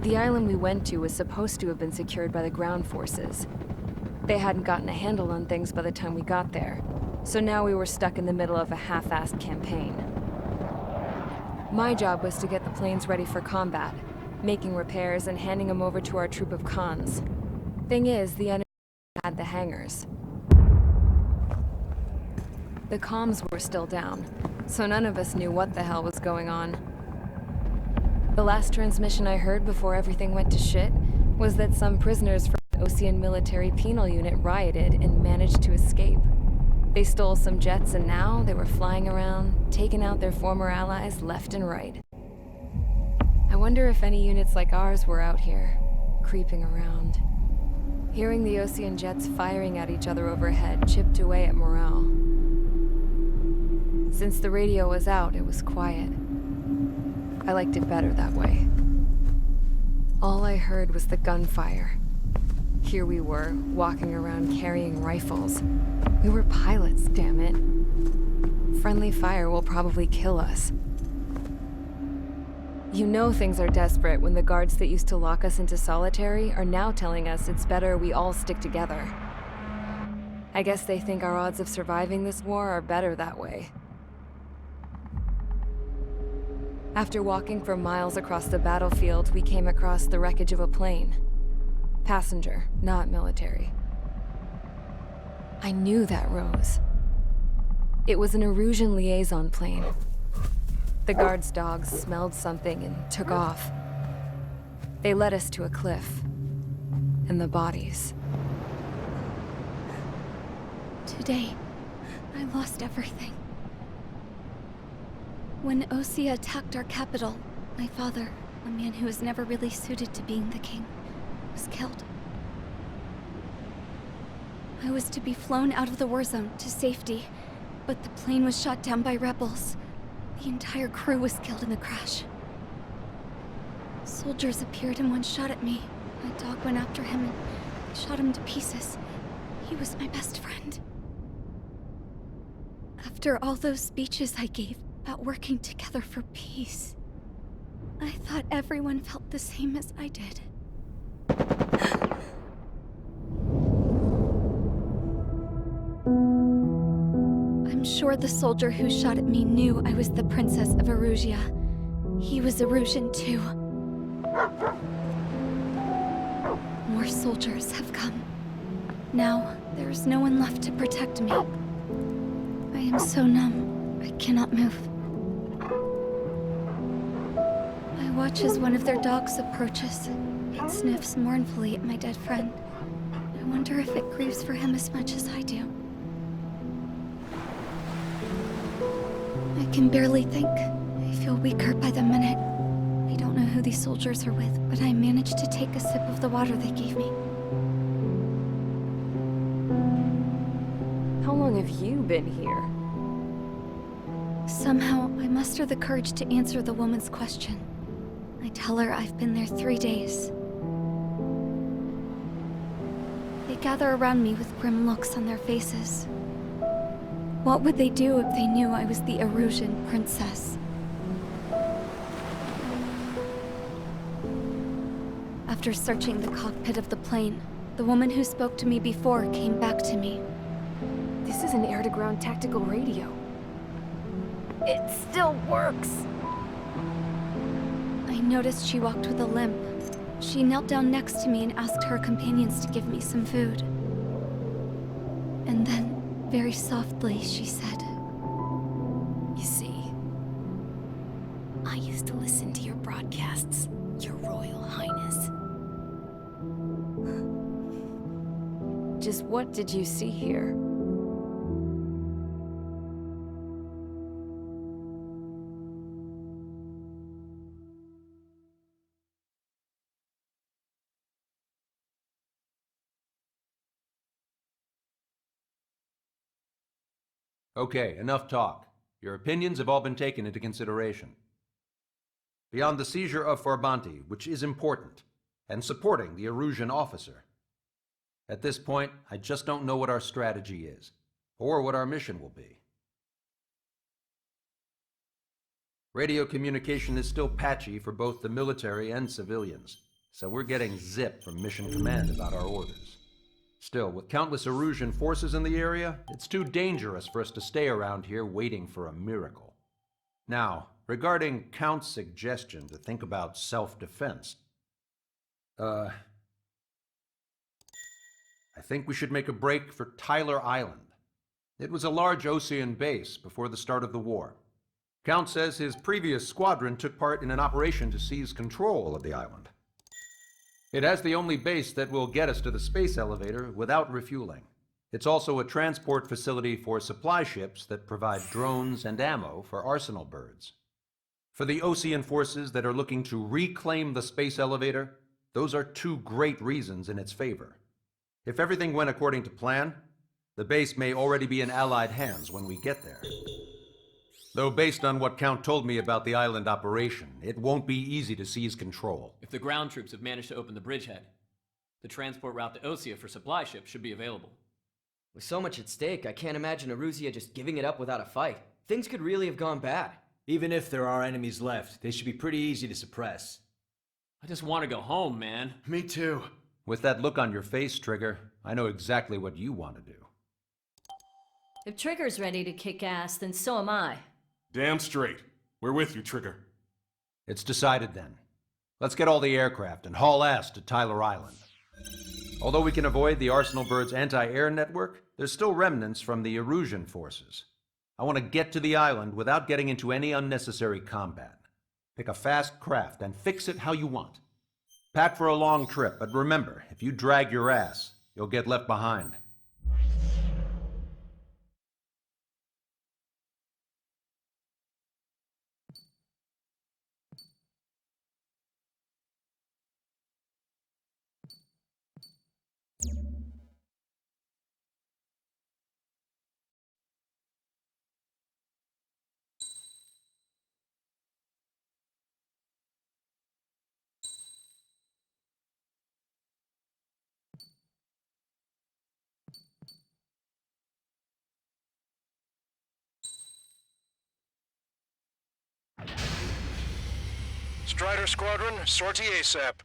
The island we went to was supposed to have been secured by the ground forces. They hadn't gotten a handle on things by the time we got there, so now we were stuck in the middle of a half-assed campaign. My job was to get the planes ready for combat, making repairs and handing them over to our troop of cons. Thing is, the enemy had the hangars. The comms were still down, so none of us knew what the hell was going on. The last transmission I heard before everything went to shit was that some prisoners from the Osean Military Penal Unit rioted and managed to escape. They stole some jets and now they were flying around, taking out their former allies left and right. I wonder if any units like ours were out here, creeping around. Hearing the Osean jets firing at each other overhead chipped away at morale. Since the radio was out, it was quiet. I liked it better that way. All I heard was the gunfire. Here we were, walking around carrying rifles. We were pilots, damn it. Friendly fire will probably kill us. You know things are desperate when the guards that used to lock us into solitary are now telling us it's better we all stick together. I guess they think our odds of surviving this war are better that way. After walking for miles across the battlefield, we came across the wreckage of a plane. Passenger, not military. I knew that rose. It was an Erusian liaison plane. The guards' dogs smelled something and took off. They led us to a cliff. And the bodies. Today, I lost everything. When Osea attacked our capital, my father, a man who was never really suited to being the king, was killed. I was to be flown out of the war zone to safety, but the plane was shot down by rebels. The entire crew was killed in the crash. Soldiers appeared and one shot at me. My dog went after him and I shot him to pieces. He was my best friend. After all those speeches I gave about working together for peace, I thought everyone felt the same as I did. I'm sure the soldier who shot at me knew I was the Princess of Erusia. He was Erusian too. More soldiers have come. Now, there is no one left to protect me. I am so numb, I cannot move. I watch as one of their dogs approaches. It sniffs mournfully at my dead friend. I wonder if it grieves for him as much as I do. I can barely think. I feel weaker by the minute. I don't know who these soldiers are with, but I managed to take a sip of the water they gave me. How long have you been here? Somehow, I muster the courage to answer the woman's question. I tell her I've been there 3 days. They gather around me with grim looks on their faces. What would they do if they knew I was the Erusian princess? After searching the cockpit of the plane, the woman who spoke to me before came back to me. This is an air-to-ground tactical radio. It still works! I noticed she walked with a limp. She knelt down next to me and asked her companions to give me some food. And then, very softly, she said, "You see, I used to listen to your broadcasts, Your Royal Highness." Just what did you see here? Okay, enough talk. Your opinions have all been taken into consideration. Beyond the seizure of Farbanti, which is important, and supporting the Erusian officer, at this point, I just don't know what our strategy is, or what our mission will be. Radio communication is still patchy for both the military and civilians. so we're getting zip from Mission Command about our orders. Still, with countless Erusian forces in the area, it's too dangerous for us to stay around here waiting for a miracle. Now, regarding Count's suggestion to think about self-defense, I think we should make a break for Tyler Island. It was a large Osean base before the start of the war. Count says his previous squadron took part in an operation to seize control of the island. It has the only base that will get us to the space elevator without refueling. It's also a transport facility for supply ships that provide drones and ammo for arsenal birds. For the Osean forces that are looking to reclaim the space elevator, those are two great reasons in its favor. If everything went according to plan, the base may already be in Allied hands when we get there. Though based on what Count told me about the island operation, it won't be easy to seize control. If the ground troops have managed to open the bridgehead, the transport route to Osea for supply ships should be available. With so much at stake, I can't imagine Erusia just giving it up without a fight. Things could really have gone bad. Even if there are enemies left, they should be pretty easy to suppress. I just want to go home, man. Me too. With that look on your face, Trigger, I know exactly what you want to do. If Trigger's ready to kick ass, then so am I. Damn straight. We're with you, Trigger. It's decided then. Let's get all the aircraft and haul ass to Tyler Island. Although we can avoid the Arsenal Bird's anti-air network, there's still remnants from the Erusian forces. I want to get to the island without getting into any unnecessary combat. Pick a fast craft and fix it how you want. Pack for a long trip, but remember, if you drag your ass, you'll get left behind. Strider Squadron, sortie ASAP.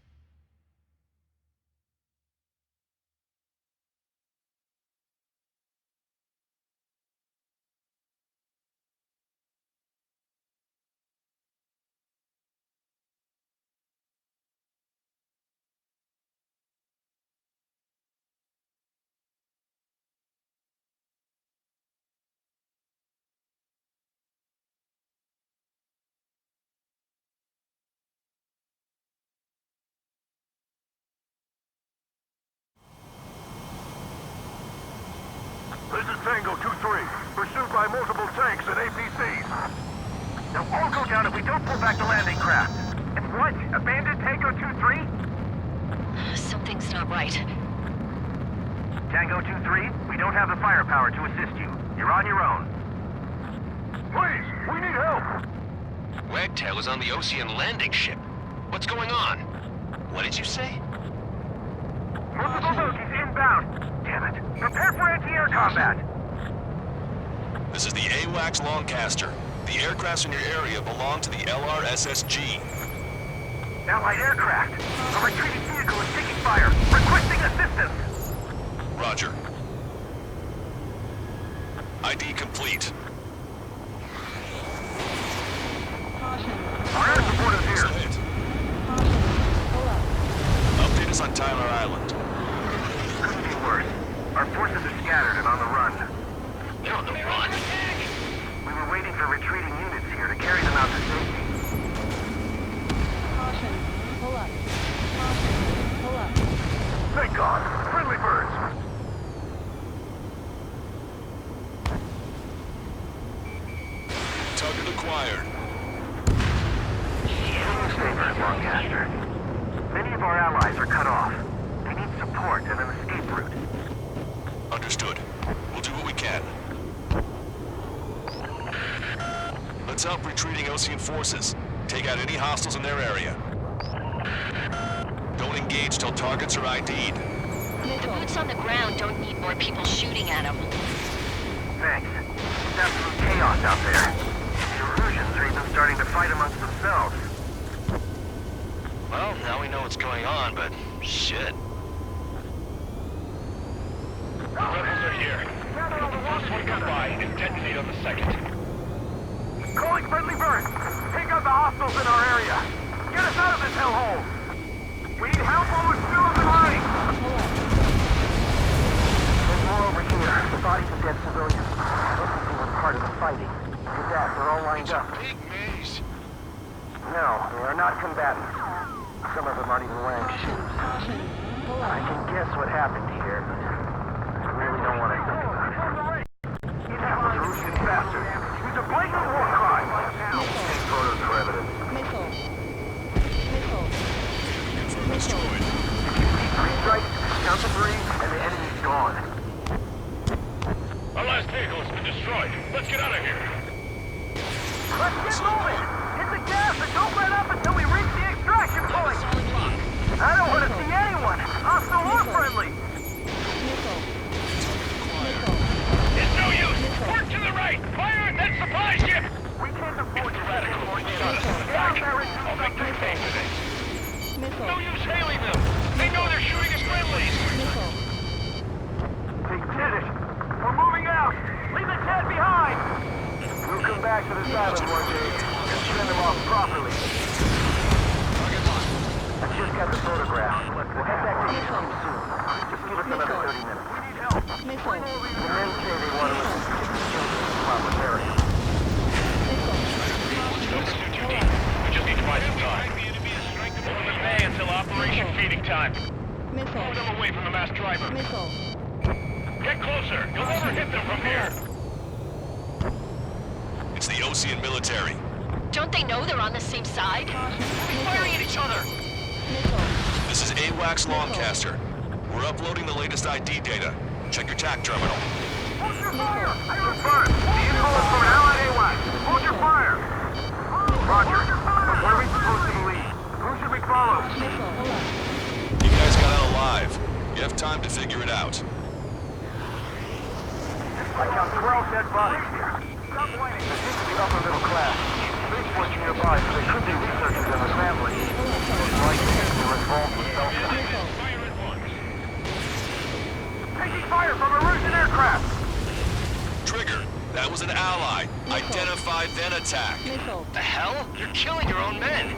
This is Tango 2-3, pursued by multiple tanks and APCs. They'll all go down if we don't pull back the landing craft. And what? Abandoned Tango 2-3? Something's not right. Tango 2-3, we don't have the firepower to assist you. You're on your own. Please, we need help! Wagtail is on the Osean landing ship. What's going on? What did you say? Multiple bogies inbound. Damn it. Prepare for anti-air combat. This is the AWACS Longcaster. The aircrafts in your area belong to the LRSSG. Allied aircraft. A retreating vehicle is taking fire. Requesting assistance. Roger. ID complete. Our air support is here. Update us on Tyler Island. Couldn't be worse. Our forces are scattered and on the run. They're on the run. We were waiting for retreating units here to carry them out to safety. Caution. Pull up. Caution. Pull up. Thank God. Friendly birds. Target acquired. Saber, Longcaster. Many of our allies are cut off. They need support and an escape route. Understood. We'll do what we can. Let's help retreating Osean forces. Take out any hostiles in their area. Don't engage till targets are ID'd. The boots on the ground don't need more people shooting at them. Thanks. It's absolute chaos out there. The Erusians are even starting to fight amongst themselves. Well, now we know what's going on, but shit. The rebels are here. The first one come by and detonate on the second. Calling friendly birds. Take out the hostiles in our area. Get us out of this hellhole. We need help while we're still up and running. There's more over here. The bodies of dead civilians. Those people were part of the fighting. With that, they're all lined up. Big maze. No, they are not combatants. Some of them aren't even wearing shoes. I can guess what happened here, but I really don't want to think about it. That was Russian bastard. He's a blatant war crime. Take photos for evidence. Destroyed. Three strikes, count to three, and the enemy's gone. Our last vehicle has been destroyed. Let's get out of here. Let's get moving! Hit the gas and don't let up until we reach the extraction point! I don't want to see anyone! Hostile or friendly! It's no use! Work to the right! Fire at that supply ship! We can't afford to radicals like Shut us in the back. I'll make them pay for this. No use hailing them! They know they're shooting at friendlies! They did it! We're moving out! Leave the Ted behind! We'll come back to this island one day and send them off properly. I just got the photograph. We'll head back to the team soon. Just give us another 30 minutes. We need help. The men say they want to listen to the children in the Flowers area. Don't get too deep. We just need to buy some time. Open the bay until Operation Feeding Time. Move them away from the masked driver. Get closer. You'll never hit them from here. It's the Ocean military. Don't they know they're on the same side? We're firing at each other. This is AWACS Longcaster. We're uploading the latest ID data. Check your TAC terminal. Hold your fire! Confirmed. The info is from an allied AWACS. Hold your fire! Roger. What are we supposed to believe? Who should we follow? You guys got out alive. You have time to figure it out. I count 12 dead bodies here. Stop whining. They seem to be upper middle class. Spaceport's nearby, so they could be researchers and their families. Most likely, they're involved with Delta. Taking fire from a Russian aircraft! Trigger, that was an ally. Identify, then attack. The hell? You're killing your own men.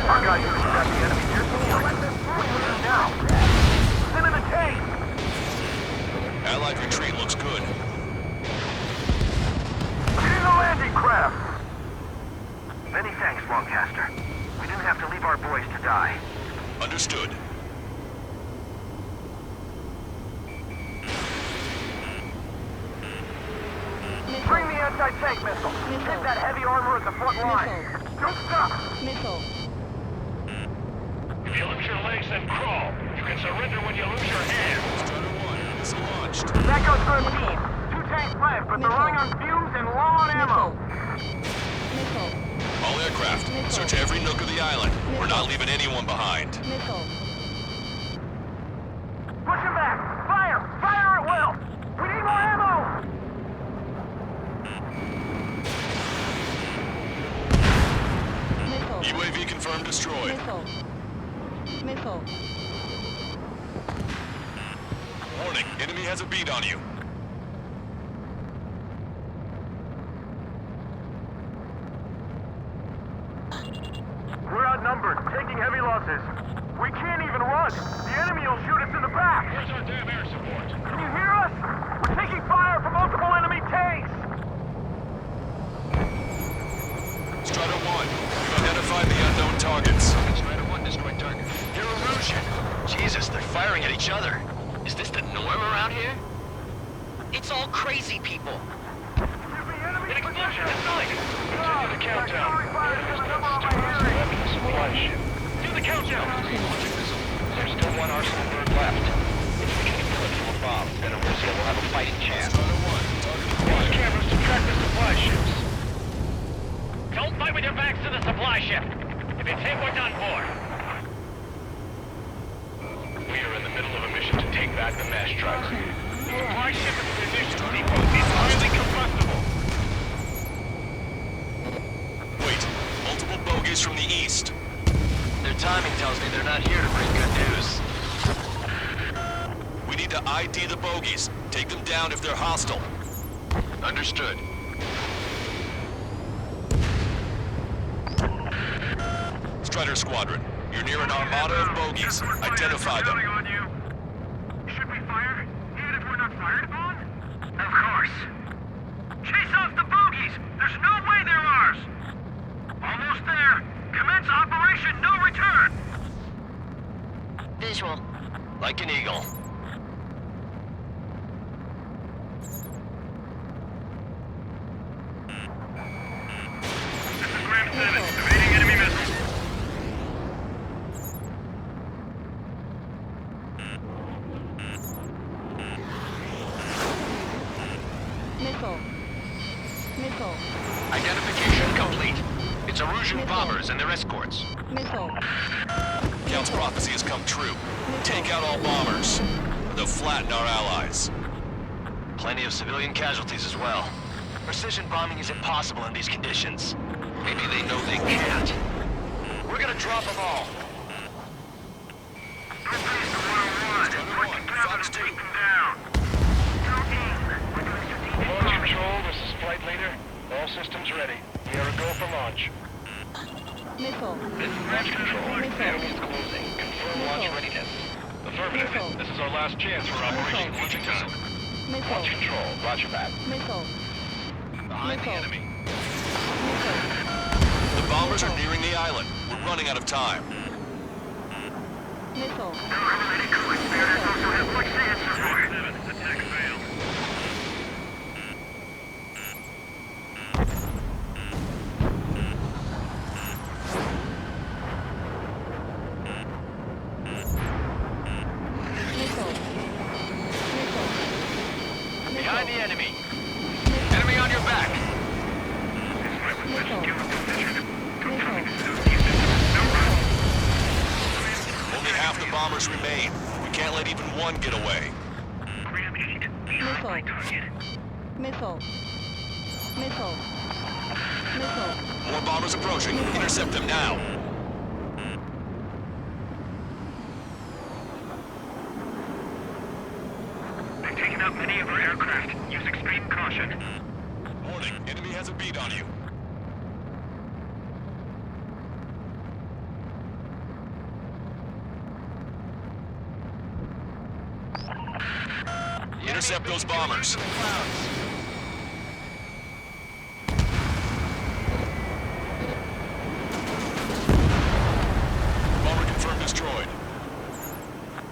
Our guys are got the enemy here. What do we do now? Send him a tank! Allied retreat looks good. Get in the landing craft! Many thanks, Longcaster. We didn't have to leave our boys to die. Understood. Bring the anti-tank missile. Hit that heavy armor at the front line. Don't stop! If you lose your legs, then crawl. You can surrender when you lose your hands. Strider 1, missile launched. That goes for a team. 2 tanks left, but they're running on fumes and low on ammo. All aircraft, search every nook of the island. We're not leaving anyone behind. Push him back! Fire! Fire at will! We need more ammo! UAV confirmed destroyed. Warning, enemy has a bead on you. We're outnumbered, taking heavy losses. We can't even run. The enemy will shoot us in the back. Where's our damn air support? Can you hear us? We're taking fire from multiple enemy tanks. Strider 1, you've identified the unknown targets. Strider 1 destroyed target. They're erosion. Jesus, they're firing at each other. Is this the norm around here? It's all crazy people. An explosion inside. Continue the countdown. Do the countdown. There's still one Arsenal bird left. If we can kill it from above, then Russia will have a fighting chance. Use cameras to track the supply ships. Don't fight with your backs to the supply ship. If it's hit, we're done for. We are in the middle of a mission to take back the mass trucks. The supply ship and munitions depot is highly combustible. Wait, multiple boats bogies from the east. Their timing tells me they're not here to bring good news. We need to ID the bogies. Take them down if they're hostile. Understood. Strider Squadron, you're near an armada of bogies. Identify them. Should we fire, even if we're not fired upon? Of course. Chase off the bogies! There's no way they're ours! Almost there! Commence Operation No Return! Visual. Like an eagle. This is Graham 7, evading enemy missiles. Identification complete. It's Erusian bombers and their escorts. Count's prophecy has come true. Take out all bombers. They'll flatten our allies. Plenty of civilian casualties as well. Precision bombing is impossible in these conditions. Maybe they know they can't. We're gonna drop them all. Fox 2. Launch control, this is flight leader. All systems ready. We are a go for launch. Missile. This is launch control. Enemy is closing. Confirm launch readiness. Affirmative. This is our last chance for Operation Launching Time. Launch control. Roger that. Missile. Behind the enemy. The bombers are nearing the island. We're running out of time. Missile. Attack failed. Behind the enemy. Enemy on your back. Only half the bombers remain. We can't let even one get away. Missile. Missile. Missile. Missile. More bombers approaching. Intercept them now. They've taken out many of our aircraft. Use extreme caution. Warning, enemy has a bead on you. Intercept those bombers. Bomber confirmed destroyed.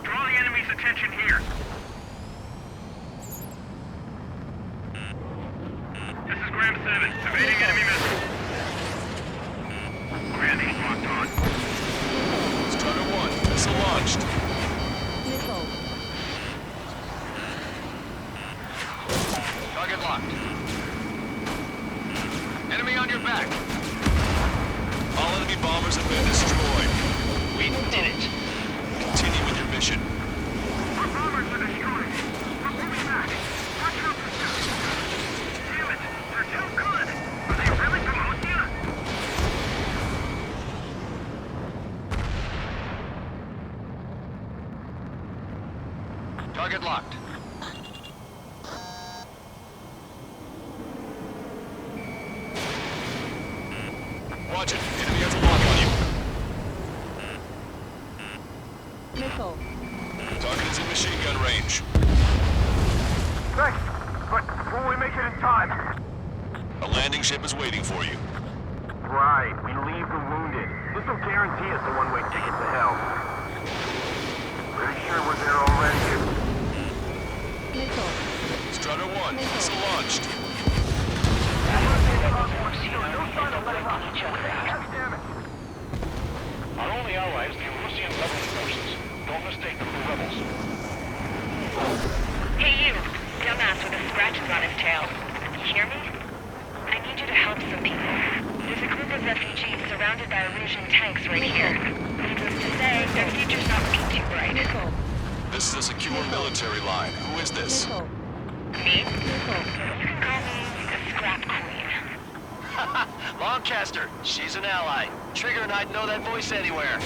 Draw the enemy's attention here. This is Graham 7, evading enemy missiles. Grandy's locked on. Strider 1, missile launched. Missile. Target locked. Enemy on your back. All enemy bombers have been destroyed. We did it. Continue with your mission. Our bombers are destroyed. We're moving back. Watch your pursuit. Damn it, they're too good. Are they really from Ostia? Target locked. Watch it. Enemy has a lock on you. Missile. Target is in machine gun range. Thanks, but will we make it in time? A landing ship is waiting for you. Right, we leave the wounded. This will guarantee us a one-way ticket to hell. Pretty sure we're there already. Missile. Strider 1, missile launched. Our only ally is the Erusian government forces. Don't mistake them for rebels. Hey you, dumbass with the scratches on his tail. You hear me? I need you to help some people. There's a group of refugees surrounded by Erusian tanks right here. Needless to say, their future's not looking too bright. Missile. This is a secure military line. Who is this? Missile. Me? Missile. You can call me the Scrap Queen. Lancaster, she's an ally. Trigger and I'd know that voice anywhere.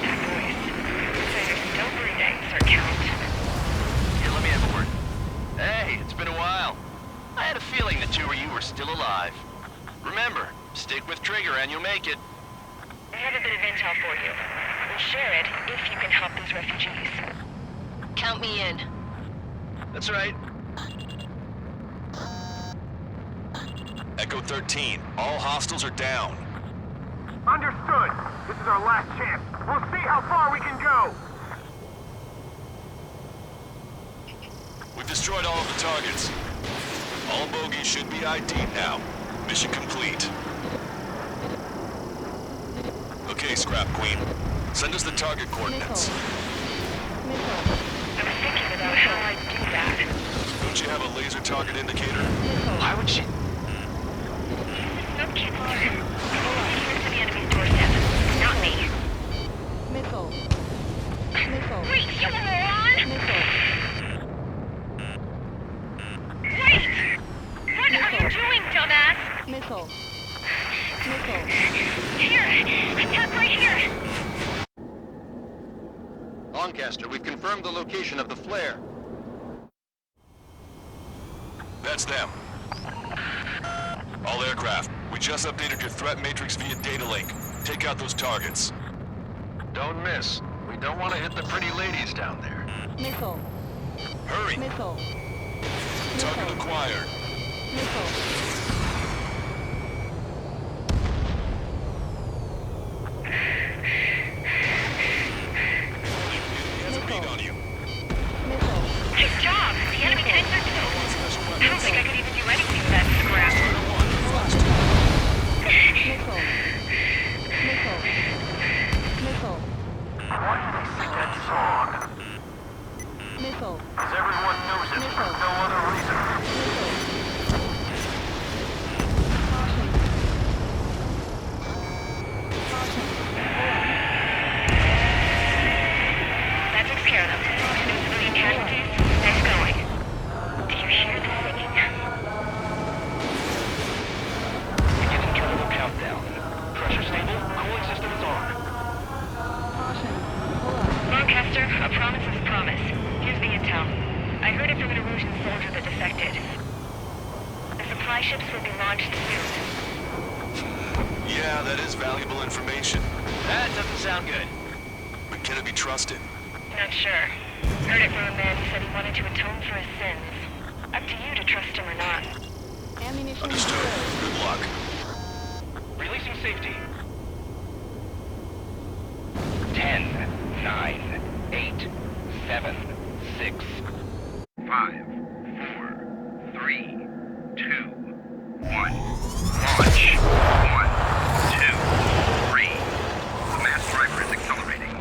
That voice. So you're still breathing, Sir Count. Here, let me have a word. Hey, it's been a while. I had a feeling the two of you were still alive. Remember, stick with Trigger and you'll make it. We have a bit of intel for you. We'll share it if you can help these refugees. Count me in. That's right. Echo 13, all hostiles are down. Understood. This is our last chance. We'll see how far we can go. We've destroyed all of the targets. All bogies should be ID'd now. Mission complete. Okay, Scrap Queen. Send us the target coordinates. Missile. I was thinking about how I'd do that. Don't you have a laser target indicator? Why would she... Nope, can't bother. Here's to the enemy's doorstep. Not me. Missile. Missile. Wait, you moron! Missile. Wait! What are you doing, dumbass? Missile. Missile. Here! Attack right here! Lancaster, we've confirmed the location of the flare. That's them. All aircraft, we just updated your threat matrix via data link. Take out those targets. Don't miss. We don't want to hit the pretty ladies down there. Missile. Hurry! Missile. Target acquired. Missile. He has a beat on you. Missile. Good job! The enemy tanks are killed. I don't think I could even do anything with that scrap. Missile. Missile. Missile. Why do they sing that song? Missile. Because everyone knows it for no other reason. Missile. Caution. Caution. That takes care of them. No civilian casualties. Nice going. Do you hear the singing? Beginning chemical countdown. Pressure stable, cooling system is on. Caution. Pull up. Lancaster, a promise is a promise. Here's the intel. I heard it from an Erusian soldier that defected. The supply ships will be launched soon. Yeah, that is valuable information. That doesn't sound good. But can it be trusted? Not sure. Heard it from a man who said he wanted to atone for his sins. Up to you to trust him or not. Ammunition Understood. reserved. Good luck. Releasing safety. 10, 9, 8, 7, 6, 5, 4, 3, 2, 1. Launch. 1, 2, 3. The mass driver is accelerating.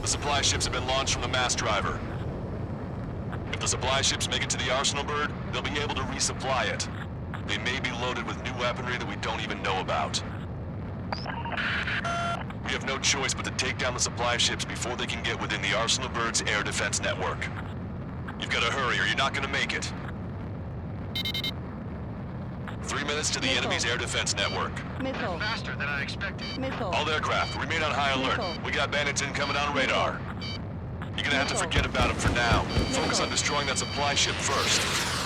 The supply ships have been launched from the mass driver. If the supply ships make it to the arsenal bird, they'll be able to resupply it. They may be loaded with new weaponry that we don't even know about. We have no choice but to take down the supply ships before they can get within the Arsenal Bird's air defense network. You've got to hurry or you're not going to make it. 3 minutes to the enemy's air defense network. Missile. Faster than I expected. Missile. All aircraft, remain on high alert. Missile. We got bandits incoming on radar. You're gonna have to forget about them for now. Focus on destroying that supply ship first.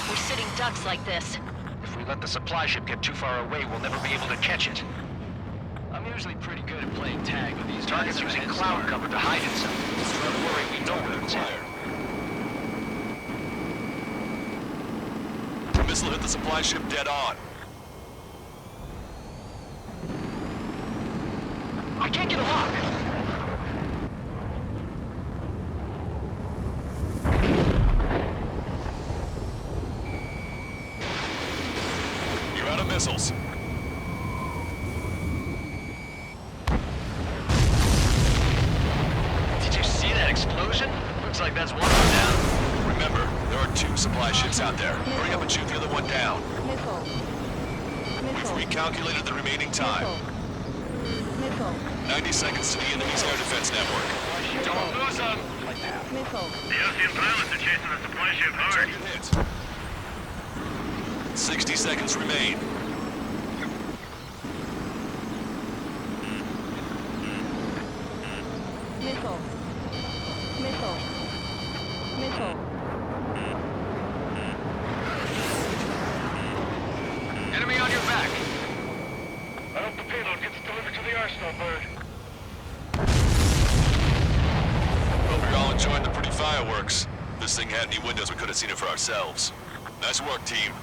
We're sitting ducks like this. If we let the supply ship get too far away, we'll never be able to catch it. I'm usually pretty good at playing tag with these targets using cloud cover to hide itself. Don't worry, we know where it's at. The missile hit the supply ship dead on. I can't get a lock. You're out of missiles. Did you see that explosion? Looks like that's one of them down. Remember, there are 2 supply ships out there. Hurry up and shoot the other one down. Missile. We've Missile. recalculated the remaining time. Missile. 90 seconds to the enemy's air defense network. Don't lose them! Missile. The Ocean pilots are chasing the supply ship hard. Target hit. 60 seconds remain. Missile. Missile. Missile. Enemy on your back. I hope the payload gets delivered to the arsenal, Bird. Hope you're all enjoying the pretty fireworks. If this thing had any windows, we could have seen it for ourselves. Nice work, team.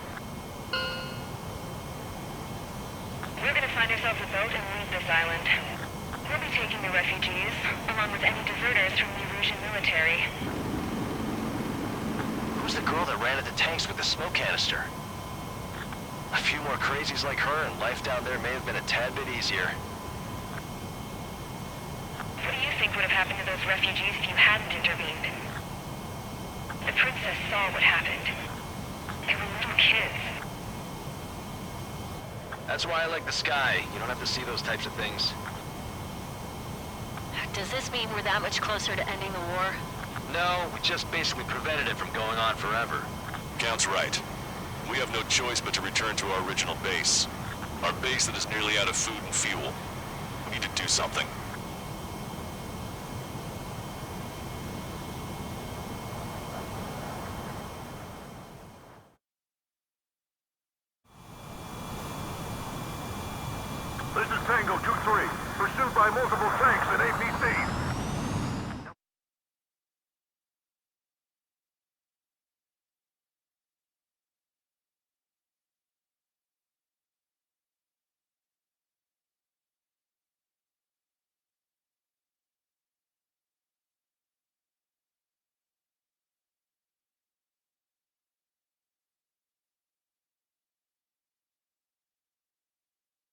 We're gonna find ourselves a boat and leave this island. We'll be taking the refugees, along with any deserters from the Erusian military. Who's the girl that ran at the tanks with the smoke canister? A few more crazies like her, and life down there may have been a tad bit easier. What do you think would have happened to those refugees if you hadn't intervened? The princess saw what happened. They were little kids. That's why I like the sky. You don't have to see those types of things. Does this mean we're that much closer to ending the war? No, we just basically prevented it from going on forever. Count's right. We have no choice but to return to our original base. Our base that is nearly out of food and fuel. We need to do something. This is Tango 2-3, pursued by multiple tanks and APCs.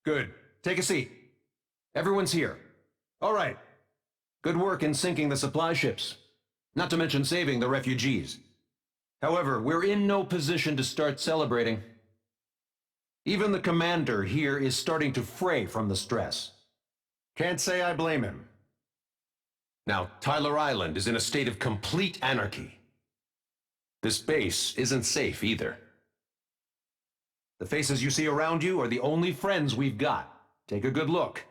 Good. Take a seat. Everyone's here. All right. Good work in sinking the supply ships. Not to mention saving the refugees. However, we're in no position to start celebrating. Even the commander here is starting to fray from the stress. Can't say I blame him. Now, Tyler Island is in a state of complete anarchy. This base isn't safe either. The faces you see around you are the only friends we've got. Take a good look.